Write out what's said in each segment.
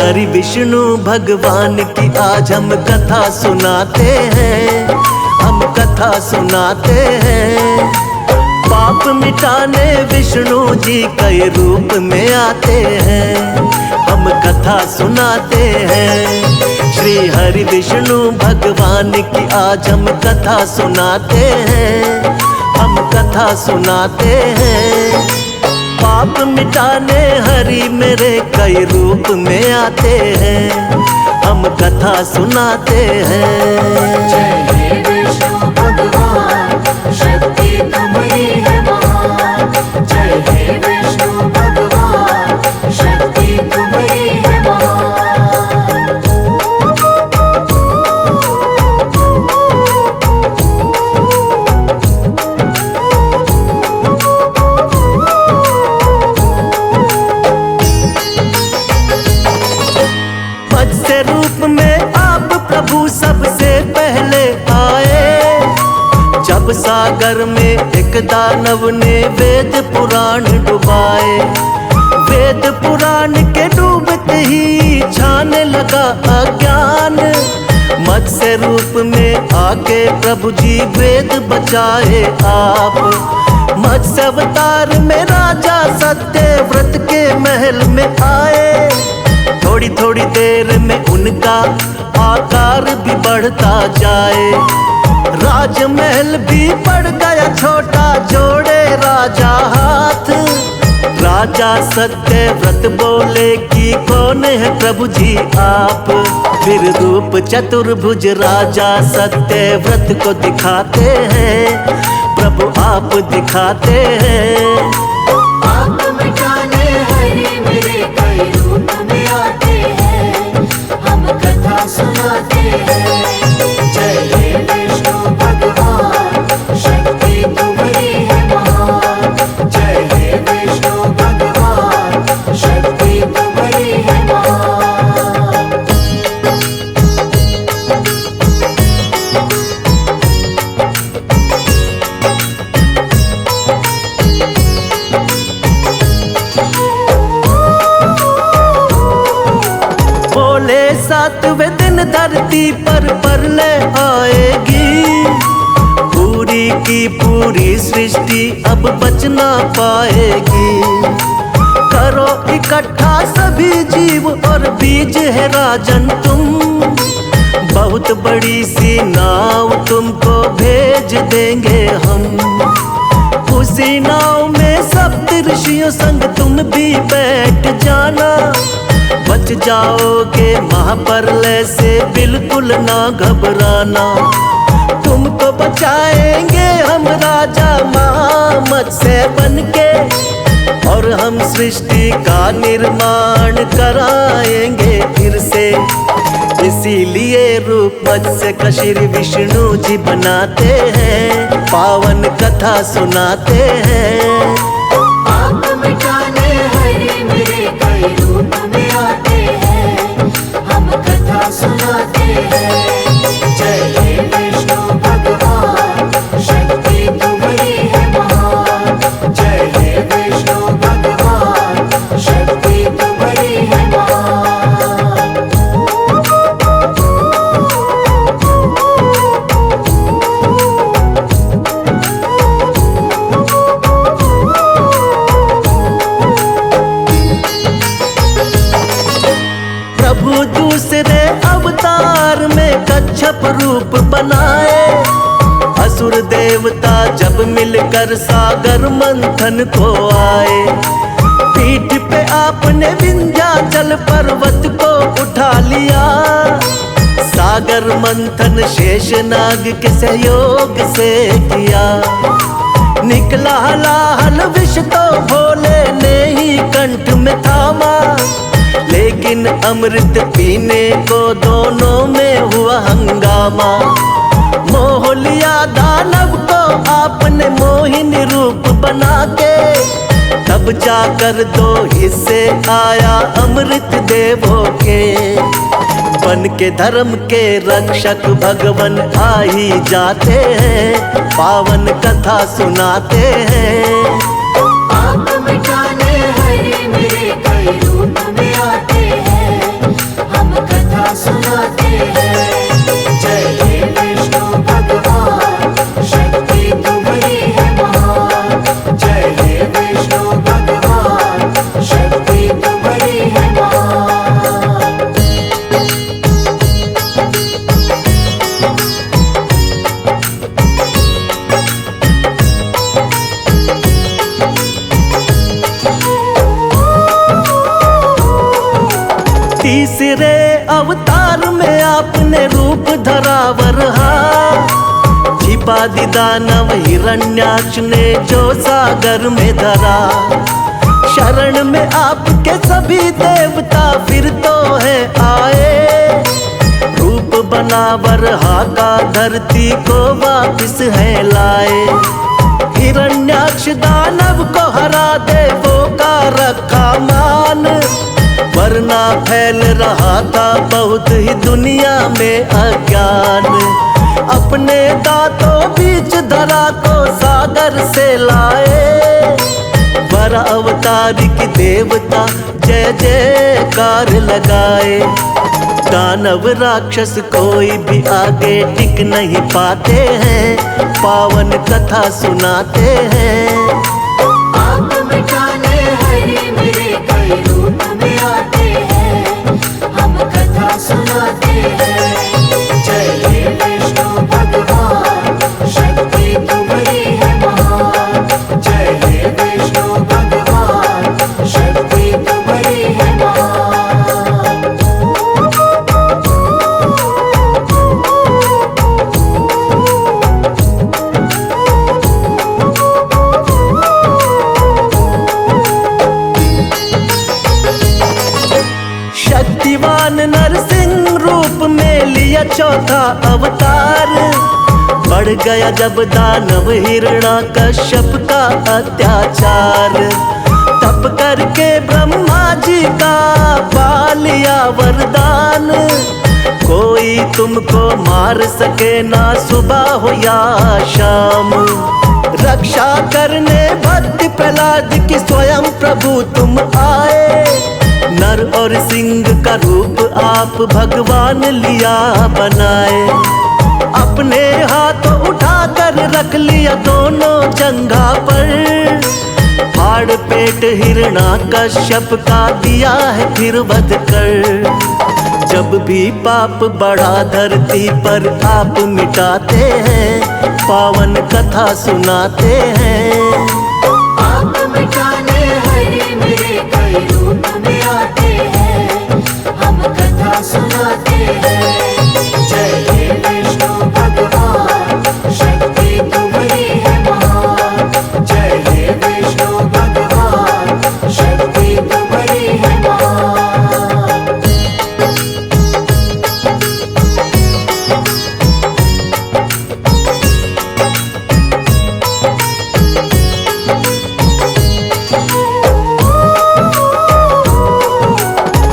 हरि विष्णु भगवान की आज हम कथा सुनाते हैं, हम कथा सुनाते हैं। पाप मिटाने विष्णु जी कई रूप में आते हैं, हम कथा सुनाते हैं। श्री हरि विष्णु भगवान की आज हम कथा सुनाते हैं, हम कथा सुनाते हैं। पाप मिटाने हरि मेरे कई रूप में आते हैं, हम कथा सुनाते हैं। जय हे विष्णु भगवान, शक्ति तुम्हारी है महान। जय हे विष्णु भगवान, शक्ति तुम्हारी है महान। मत्स्य रूप में आप प्रभु सबसे पहले आए, जब सागर में एक दानव ने वेद पुराण डुबाए। वेद पुराण के डूबते ही छाने लगा अज्ञान, मत्स्य रूप में आके प्रभु जी वेद बचाए आप। मत्स्य अवतार में राजा सत्यव्रत के महल में आए, थोड़ी थोड़ी देर में उनका आकार भी बढ़ता जाए। राजमहल भी बढ़ गया छोटा, जोड़े राजा हाथ। राजा सत्यव्रत बोले कि कौन है प्रभु जी आप। फिर रूप चतुर्भुज राजा सत्यव्रत को दिखाते हैं, प्रभु आप दिखाते हैं। पाप मिटाने हरि मेरे कई रूप में आते हैं, हम कथा सुनाते हैं। जय हे विष्णु भगवान, शक्ति तुम्हारी है महान। जय हे विष्णु भगवान, शक्ति तुम्हारी है महान। बोले सातवें दिन धरती पर प्रलय आएगी, पूरी की पूरी सृष्टि अब बच ना पाएगी। करो इकट्ठा सभी जीव और बीज है राजन तुम, बहुत बड़ी सी नाव तुमको भेज देंगे हम। उसी नाव में सप्त ऋषियों संग तुम भी बैठ जाना, बच जाओगे महाप्रलय से बिल्कुल ना घबराना। तुमको बचाएंगे हम राजा मत्स्य बनके, और हम सृष्टि का निर्माण कराएंगे फिर से। इसीलिए रूप मत्स्य का श्री विष्णु जी बनाते हैं, पावन कथा सुनाते हैं। पाप मिटाने हरि मेरे कई रूप में आते हैं, हम कथा सुनाते हैं। जय हे विष्णु भगवान, शक्ति तुम्हारी है महान। जय हे विष्णु भगवान, शक्ति तुम्हारी है महान। प्रभु दूसरे अवतार में कच्छप रूप बनाए, असुर देवता जब मिलकर सागर मंथन को आए। पीठ पे आपने विंध्याचल पर्वत को उठा लिया, सागर मंथन शेषनाग के सहयोग से किया। निकला हलाहल विष तो भोले ने ही कंठ में थामा, लेकिन अमृत पीने को दोनों में हुआ हंगामा। मोह लिया दानव को आपने मोहिनी रूप बना के, तब जाकर दो हिस्से आया अमृत देवों के। बन के धर्म के रक्षक भगवन आ ही जाते हैं, पावन कथा सुनाते हैं। पाप मिटाने हरि मेरे कई रूप में आते हैं, अवतार में आपने रूप धरा वरहा, छिपा दी दानव हिरण्याक्ष ने जो सागर में धरा। शरण में आपके सभी देवता फिर तो है आए, रूप बना वरहा का धरती को वापिस है लाए। हिरण्याक्ष दानव को हरा देवों का रखा मान, वरना फैल रहा था बहुत ही दुनिया में अज्ञान। अपने दांतों बीच धरा को सागर से लाए, वर अवतार की देवता जय जयकार लगाए। दानव राक्षस कोई भी आगे टिक नहीं पाते हैं, पावन कथा सुनाते हैं। आप मिटाने हरे मेरे कई रूप में आते हैं, हम कथा सुनाते हैं। जय हे विष्णु भगवान, शक्ति तुम्हारी है महान। जय हे विष्णु भगवान, शक्ति तुम्हारी है महान। शक्तिवान नरसिंह रूप में लिया चौथा अवतार, बढ़ गया जब दानव हिरण्याकश्यप का अत्याचार। तप करके ब्रह्मा जी का पा लिया वरदान, कोई तुमको मार सके ना सुबह हो या शाम। रक्षा करने भक्त प्रहलाद की स्वयं प्रभु तुम आए, नर और सिंह का रूप आप भगवान लिया बनाए। अपने हाथों उठाकर रख लिया दोनों जंघा पर, फाड़ पेट हिरण्याकश्यप का दिया है फिर वध कर। जब भी पाप बढ़ा धरती पर आप मिटाते हैं, पावन कथा सुनाते हैं। आप मिटाने हरे मेरे कई रूप में आते हैं, हम कथा सुनाते हैं। जय हे विष्णु भगवान, शक्ति तुम्हारी है महान। जय हे विष्णु भगवान, शक्ति तुम्हारी है महान।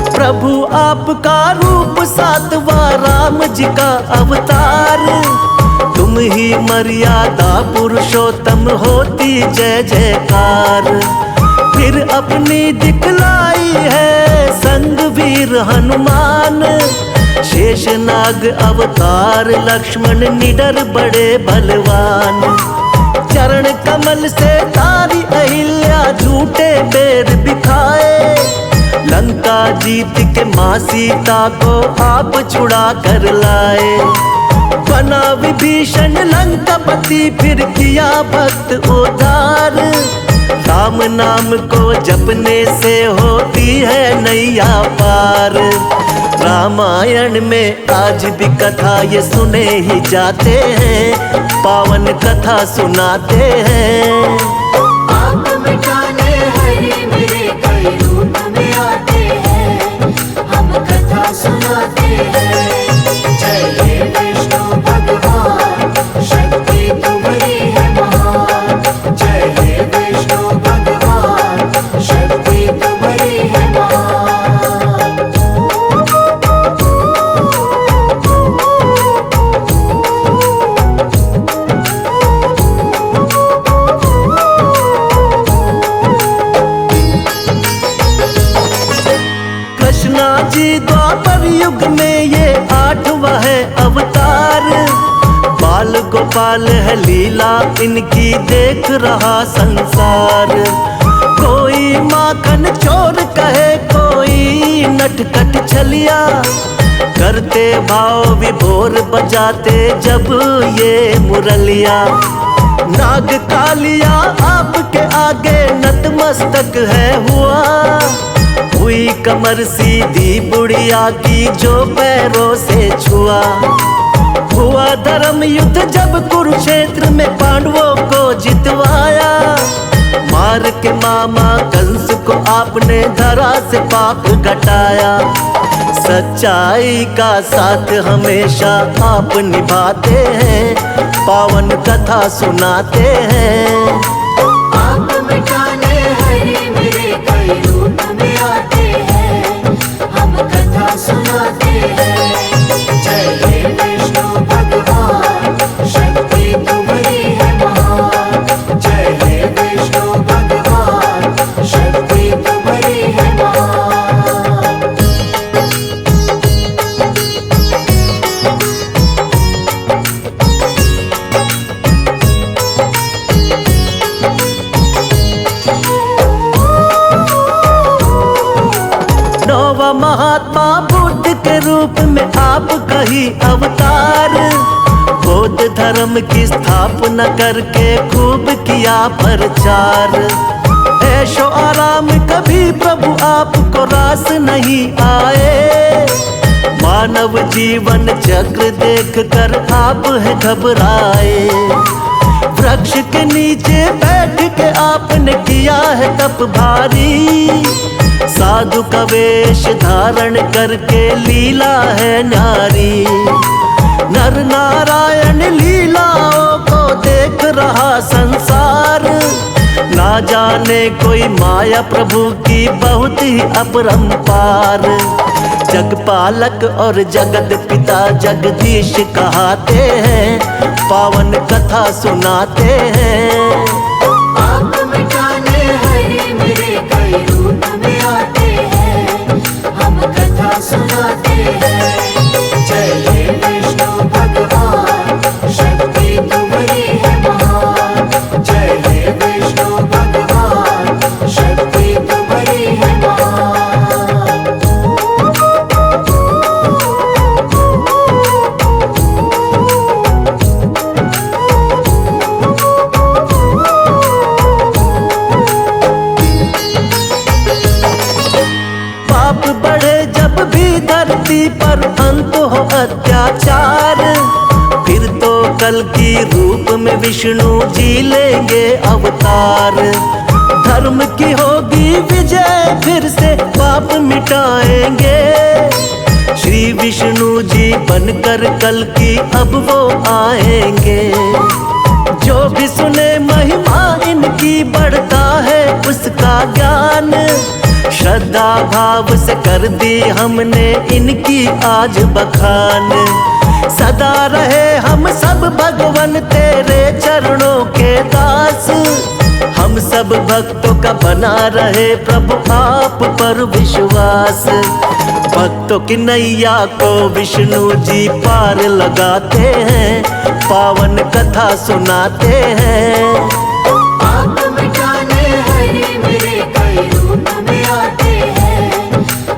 प्रभु आपका रूप सातवां राम जी का अवतार, तुम ही मर्यादा पुरुषोत्तम होती जय जयकार। फिर अपनी दिखलाई है संग वीर हनुमान, शेषनाग अवतार लक्ष्मण निडर बड़े बलवान। चरण कमल से तारी अहिल्या झूठे बेर बिखाए, लंका जीत के माँ सीता को आप छुड़ा कर लाए। बना विभीषण लंकापति फिर किया भक्त उद्धार, राम नाम को जपने से होती है नैया पार। रामायण में आज भी कथा ये सुने ही जाते हैं, पावन कथा सुनाते हैं। आप मिटाने हरे मेरे कई रूप में आते हैं, हम कथा सुनाते हैं। जय हे विष्णु भगवान, शक्ति तुम्हारी है महान। जय हे विष्णु भगवान, शक्ति तुम्हारी है महान। कृष्णा जी द्वापर युग में ये 8वां है अवतार, बाल गोपाल है लीला इनकी देख रहा संसार। कोई माखन चोर कहे कोई नटखट छलिया, करते भाव विभोर बजाते जब ये मुरलिया। नाग कालिया आपके आगे नतमस्तक है हुआ, हुई कमर सीधी बुढ़िया की जो पैरों से छुआ। हुआ धर्म युद्ध जब कुरुक्षेत्र में पांडवों को जितवाया। मार के मामा कंस को आपने धरा से पाप घटाया। सच्चाई का साथ हमेशा आप निभाते हैं, पावन कथा सुनाते हैं। आप मिटाने हरि मेरे कई रूप में आते हैं, हम कथा सुनाते हैं। जय हे विष्णु भगवान, शक्ति तुम्हारी है महान। जय हे विष्णु भगवान, शक्ति तुम्हारी है महान। नौवा महात्मा बुद्ध के रूप में आप कही अवतार। बौद्ध धर्म की स्थापना करके खूब किया प्रचार। ऐशो आराम कभी प्रभु आपको रास नहीं आए। मानव जीवन चक्र देख कर आप है घबराए। वृक्ष के नीचे बैठ के आपने किया है तप भारी। साधु का वेश धारण करके लीला है नारी। नर नारायण लीलाओं को देख रहा संसार। ना जाने कोई माया प्रभु की बहुत ही अपरंपार। जगपालक और जगत पिता जगदीश कहाते हैं, पावन कथा सुनाते हैं। आप मिटाने हरि मेरे कई रूप में आते हैं, हम कथा सुनाते हैं। जय हे विष्णु भगवान, शक्ति तुम्हारी है महान। जय हे विष्णु भगवान, शक्ति तुम्हारी है महान। पाप बढ़े जब भी धरती पर अंत हो अत्याचार। फिर तो कल की रूप में विष्णु जी लेंगे अवतार। धर्म की होगी विजय, फिर से पाप मिटाएंगे। श्री विष्णु जी बनकर कल की अब वो आएंगे। जो भी सुने महिमा इनकी बढ़ता है उसका ज्ञान। श्रद्धा भाव से कर दी हमने इनकी आज बखान। सदा रहे हम सब भगवन तेरे चरणों के दास। हम सब भक्तों का बना रहे प्रभु आप पर विश्वास। भक्तों की नैया को विष्णु जी पार लगाते हैं, पावन कथा सुनाते हैं। आप मिटाने हरि मेरे कई रूप में आते हैं,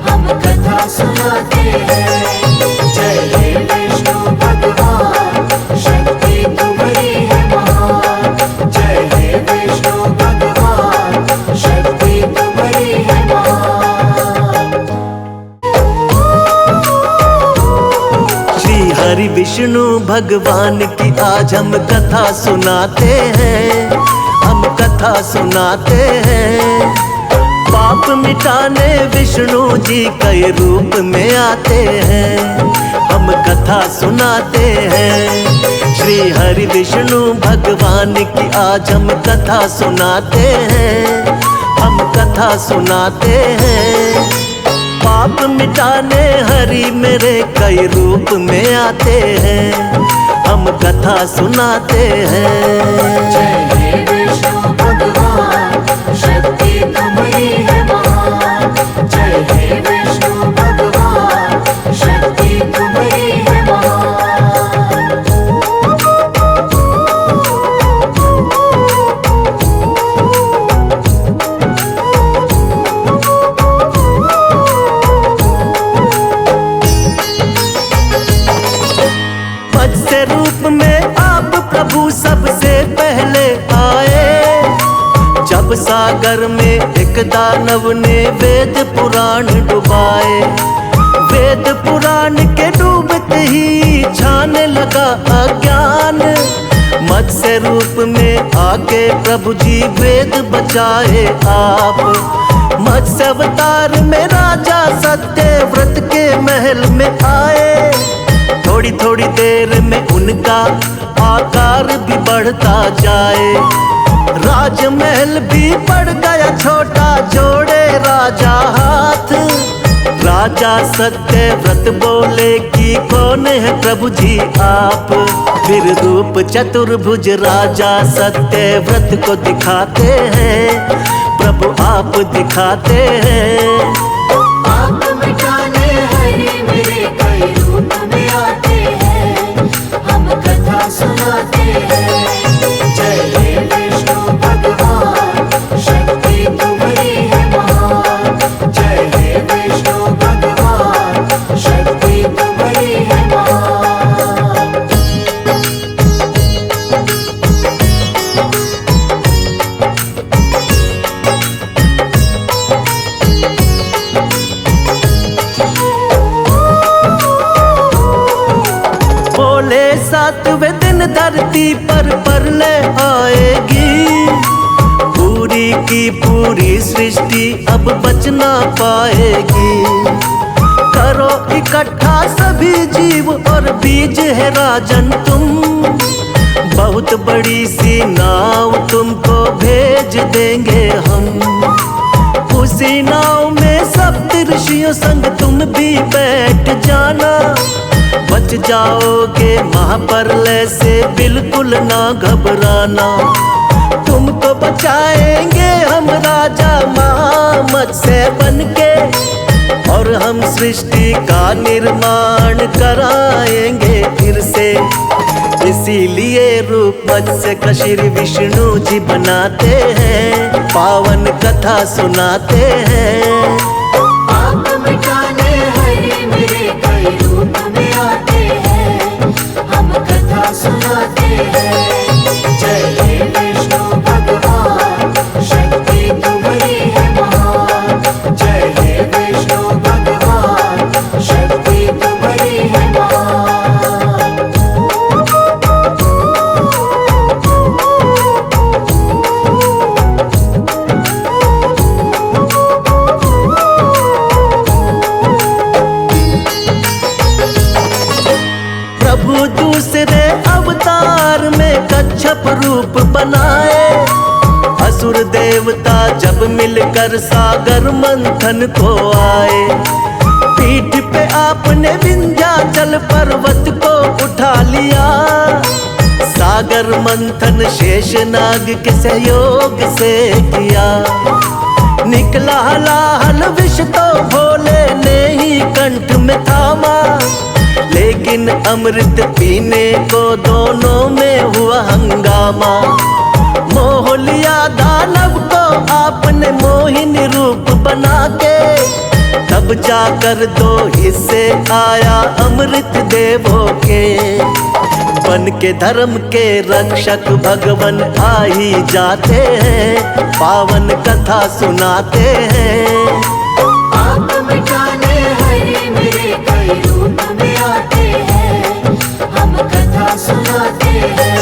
हम कथा सुनाते हैं। जय हे विष्णु भगवान, शक्ति तुम्हारी है महान। जय हे विष्णु भगवान, शक्ति तुम्हारी है महान। श्री हरि विष्णु भगवान की आज हम कथा सुनाते हैं, हम कथा सुनाते हैं। पाप मिटाने विष्णु जी कई रूप में आते हैं, हम कथा सुनाते हैं। श्री हरि विष्णु भगवान की आज हम कथा सुनाते हैं, हम कथा सुनाते हैं। पाप मिटाने हरि मेरे कई रूप में आते हैं, हम कथा सुनाते हैं। जय हे विष्णु भगवान, शक्ति तुम्हारी है महान। जय हे विष्णु भगवान, शक्ति तुम्हारी है महान। मत्स्य रूप में आप प्रभु सबसे पहले आए। जब जब सागर में एक दानव ने वेद पुराण डुबाए। वेद पुराण के डूबते ही छाने लगा अज्ञान। मत्स्य रूप में आके प्रभु जी वेद बचाए आप। मत्स्य अवतार में राजा सत्यव्रत के महल में आए। थोड़ी थोड़ी देर में उनका आकार भी बढ़ता जाए। राजमहल भी पड़ गया छोटा, जोड़े राजा हाथ। राजा सत्यव्रत बोले कि कौन है प्रभु जी आप। फिर रूप चतुर्भुज राजा सत्यव्रत को दिखाते हैं, प्रभु आप दिखाते हैं। आप मिटाने हरि मेरे कई रूप में आते हैं, हम कथा सुनाते हैं। जय हे विष्णु भगवान, शक्ति तुम्हारी है महान। जय हे विष्णु भगवान, शक्ति तुम्हारी है महान। बोले सातवें दिन धरती पर प्रलय आएगी। पूरी की पूरी सृष्टि अब बच ना पाएगी। करो इकट्ठा सभी जीव और बीज है राजन तुम। बहुत बड़ी सी नाव तुमको भेज देंगे हम। उसी नाव में सप्तऋषियों संग तुम भी बैठ जाना। बच जाओगे महाप्रलय से बिल्कुल ना घबराना। तुमको बचाएंगे हम राजा मत्स्य बनके, और हम सृष्टि का निर्माण कराएंगे फिर से। इसीलिए रूप मत्स्य का श्री विष्णु जी बनाते हैं, पावन कथा सुनाते हैं। आप मिटाने हरि मेरे कई रूप में आते हैं, हम कथा सुनाते हैं। जय हे विष्णु भगवान, शक्ति तुम्हारी है महान। जय हे विष्णु भगवान, शक्ति तुम्हारी है महान। प्रभु दूसरे अवतार में कच्छप रूप बनाए। असुर देवता जब मिलकर सागर मंथन को आए। पीठ पे आपने विंध्याचल पर्वत को उठा लिया। सागर मंथन शेषनाग के सहयोग से किया। निकला हलाहल विष तो भोले ने ही कंठ में थामा। लेकिन अमृत पीने को दोनों में हुआ हंगामा। मोह लिया दानव को आपने मोहिनी रूप बना के। तब जाकर दो हिस्से आया अमृत देवों के। बन के धर्म के रक्षक भगवन आ ही जाते हैं, पावन कथा सुनाते हैं। आप मिटाने हरि मेरे कई रूप में आते हैं, हम कथा सुनाते हैं।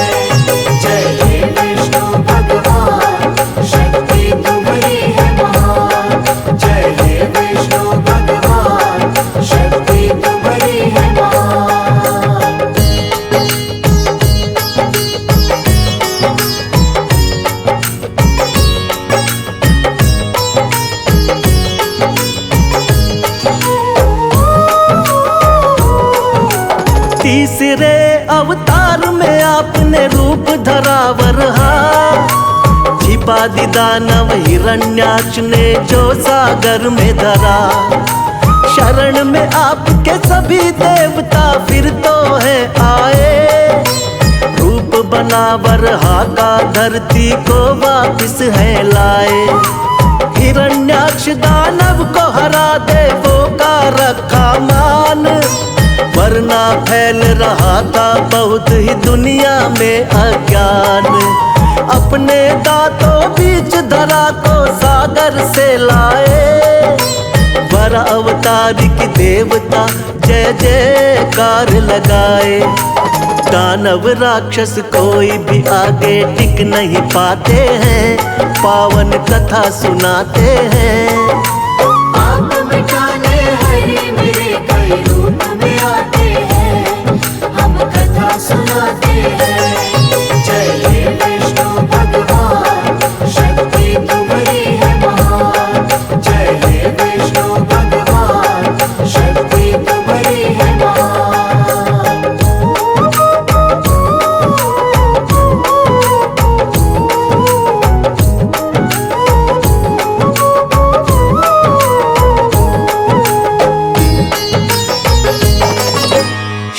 जय हे विष्णु भगवान, शक्ति तुम्हारी है महान। जय हे विष्णु भगवान, शक्ति तुम्हारी है महान। तीसरे अवतार में आपने रूप धरा वरहा। छिपा दी दानव हिरण्याक्ष ने जो सागर में धरा। शरण में आपके सभी देवता फिर तो है आए। रूप बना वरहा का धरती को वापिस है लाए। हिरण्याक्ष दानव को हरा देवों का रखा मान। वरना फैल रहा था बहुत ही दुनिया में अज्ञान। अपने दांतों बीच धरा को सागर से लाए। वर अवतारी की देवता जय जयकार लगाए। दानव राक्षस कोई भी आगे टिक नहीं पाते हैं, पावन कथा सुनाते हैं। आप मिटाने हरि मेरे कई रूप में आते हैं, हम कथा सुनाते हैं। जय हे विष्णु भगवान, शक्ति तुम्हारी है महान। जय हे विष्णु भगवान, शक्ति तुम्हारी है महान।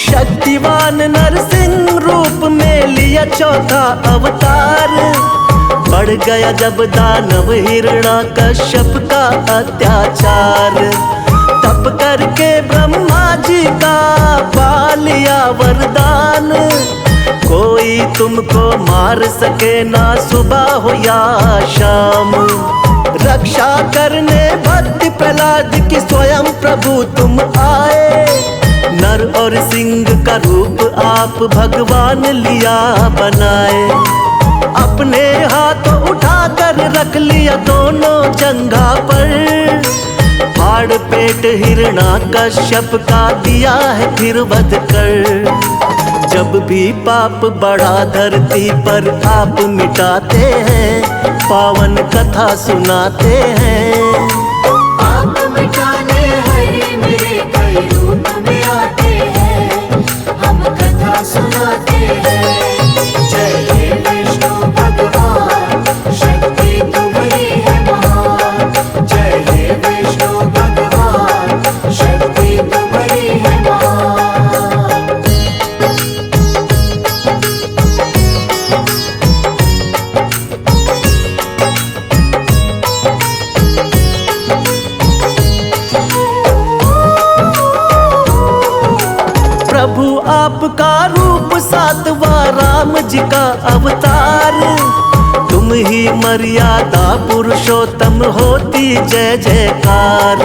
शक्तिवान नरसिंह रूप में लिया चौथा अवतार। बढ़ गया जब दानव हिरण्याकश्यप का अत्याचार। तप करके ब्रह्मा जी का पा लिया वरदान। कोई तुमको मार सके ना सुबह हो या शाम। रक्षा करने भक्त प्रहलाद की स्वयं प्रभु तुम आए। नर और सिंह का रूप आप भगवान लिया बनाए। अपने हाथों उठाकर रख लिया दोनों जंघा पर। फाड़ पेट हिरण्याकश्यप का दिया है फिर वध कर। जब भी पाप बढ़ा धरती पर आप मिटाते हैं, पावन कथा सुनाते हैं। आप मिटाने हरि मेरे कई रूप में आते हैं, हम कथा सुनाते हैं। जय हे विष्णु भगवान, शक्ति तुम्हारी है महान। जय हे विष्णु भगवान, शक्ति तुम्हारी है महान। प्रभु आपका रूप सातवां राम जी का अवतार। तुम ही मर्यादा पुरुषोत्तम होती जय जयकार।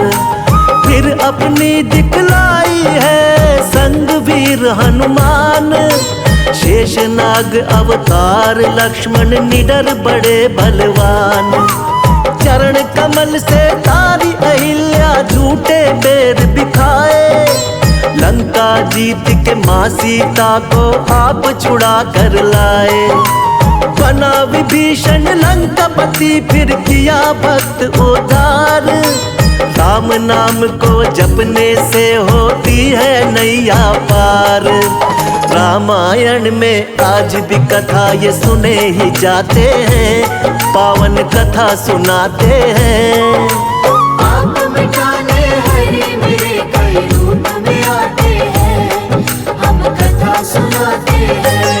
फिर अपनी दिखलाई है संग वीर हनुमान। शेषनाग अवतार लक्ष्मण निडर बड़े बलवान। चरण कमल से तारी अहिल्या झूठे बेर बिखाए। लंका जीत के माँ सीता को आप छुड़ा कर लाए। बना विभीषण लंकापति फिर किया भक्त उद्धार। राम नाम को जपने से होती है नैया पार। रामायण में आज भी कथा ये सुने ही जाते हैं, पावन कथा सुनाते हैं। आप मिटाने हरि मेरे कई रूप में आते हैं, हम कथा सुनाते हैं।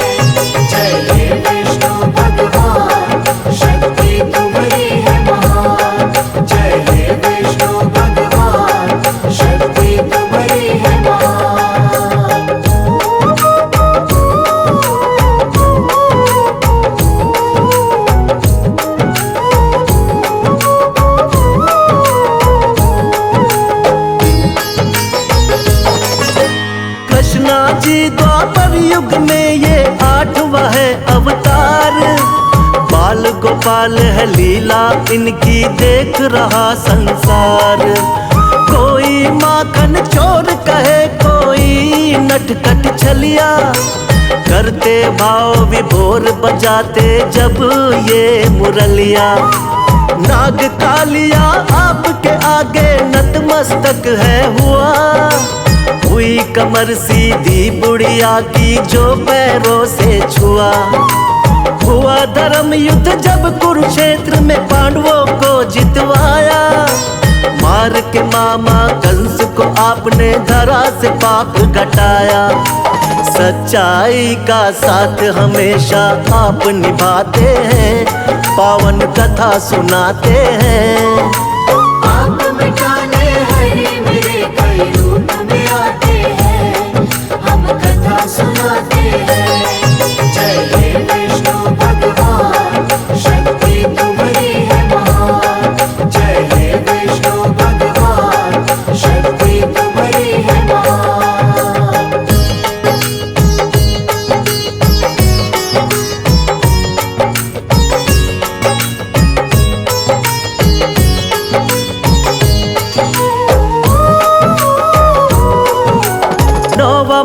जय हे विष्णु भगवान, शक्ति तुम्हारी है महान। जय हे विष्णु भगवान, शक्ति तुम्हारी है महान। कृष्णा जी द्वापर युग में ये 8वां है अवतार। बाल गोपाल है लीला इनकी देख रहा संसार। कोई माखन चोर कहे कोई नटखट छलिया। करते भाव विभोर बजाते जब ये मुरलिया। नाग कालिया आपके आगे नतमस्तक है हुआ। हुई कमर सीधी बुढ़िया की जो पैरों से छुआ। हुआ धर्म युद्ध जब कुरुक्षेत्र में पांडवों को जितवाया। मार के मामा कंस को आपने धरा से पाप घटाया। सच्चाई का साथ हमेशा आप निभाते हैं, पावन कथा सुनाते हैं। आप मिटाने हरि मेरे कई रूप में आते हैं, हम कथा सुनाते हैं। जय हे विष्णु भगवान,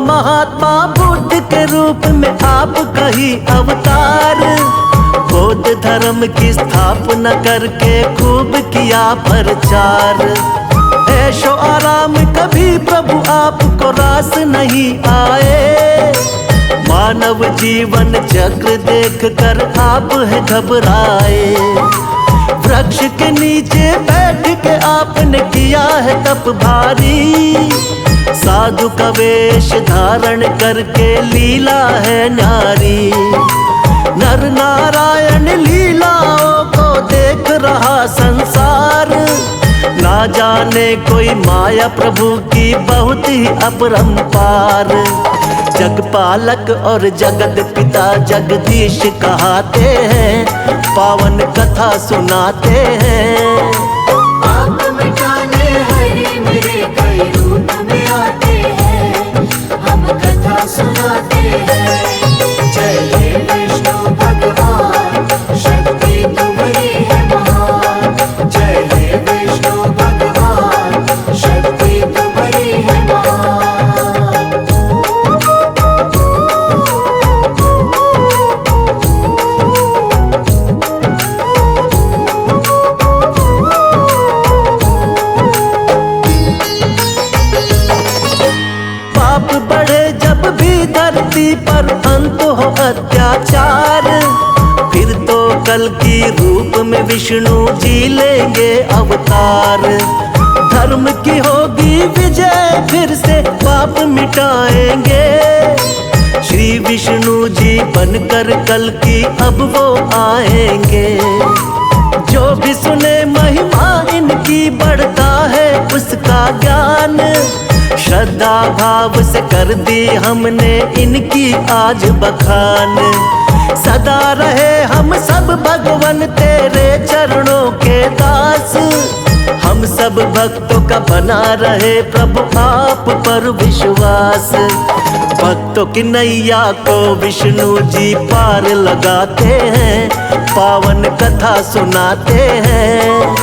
महात्मा बुद्ध के रूप में आप कही अवतार। बौद्ध धर्म की स्थापना करके खूब किया प्रचार। ऐशो आराम कभी प्रभु आपको रास नहीं आए। मानव जीवन चक्र देख कर आप है घबराए। वृक्ष के नीचे बैठ के आपने किया है तप भारी। साधु का वेश धारण करके लीला है न्यारी। नर नारायण लीलाओं को देख रहा संसार। ना जाने कोई माया प्रभु की बहुत ही अपरंपार। जगपालक और जगत पिता जगदीश कहाते हैं। पावन कथा सुनाते हैं। पाप मिटाने हरि मेरे कई रूप में आते हैं। हम कथा सुनाते हैं। जय हे विष्णु भगवान, शक्ति तुम्हारी है महान। जय हे विष्णु भगवान, शक्ति तुम्हारी है महान। पाप बढ़े जब भी धरती पर अंत हो अत्याचार। फिर तो कल की रूप में विष्णु जी लेंगे अवतार। धर्म की होगी विजय, फिर से पाप मिटाएंगे। श्री विष्णु जी बनकर कल की अब वो आएंगे। जो भी सुने महिमा इनकी बढ़ता है उसका ज्ञान। श्रद्धा भाव से कर दी हमने इनकी आज बखान। सदा रहे हम सब भगवन तेरे चरणों के दास। हम सब भक्तों का बना रहे प्रभु आप पर विश्वास। भक्तों की नैया को विष्णु जी पार लगाते हैं। पावन कथा सुनाते हैं।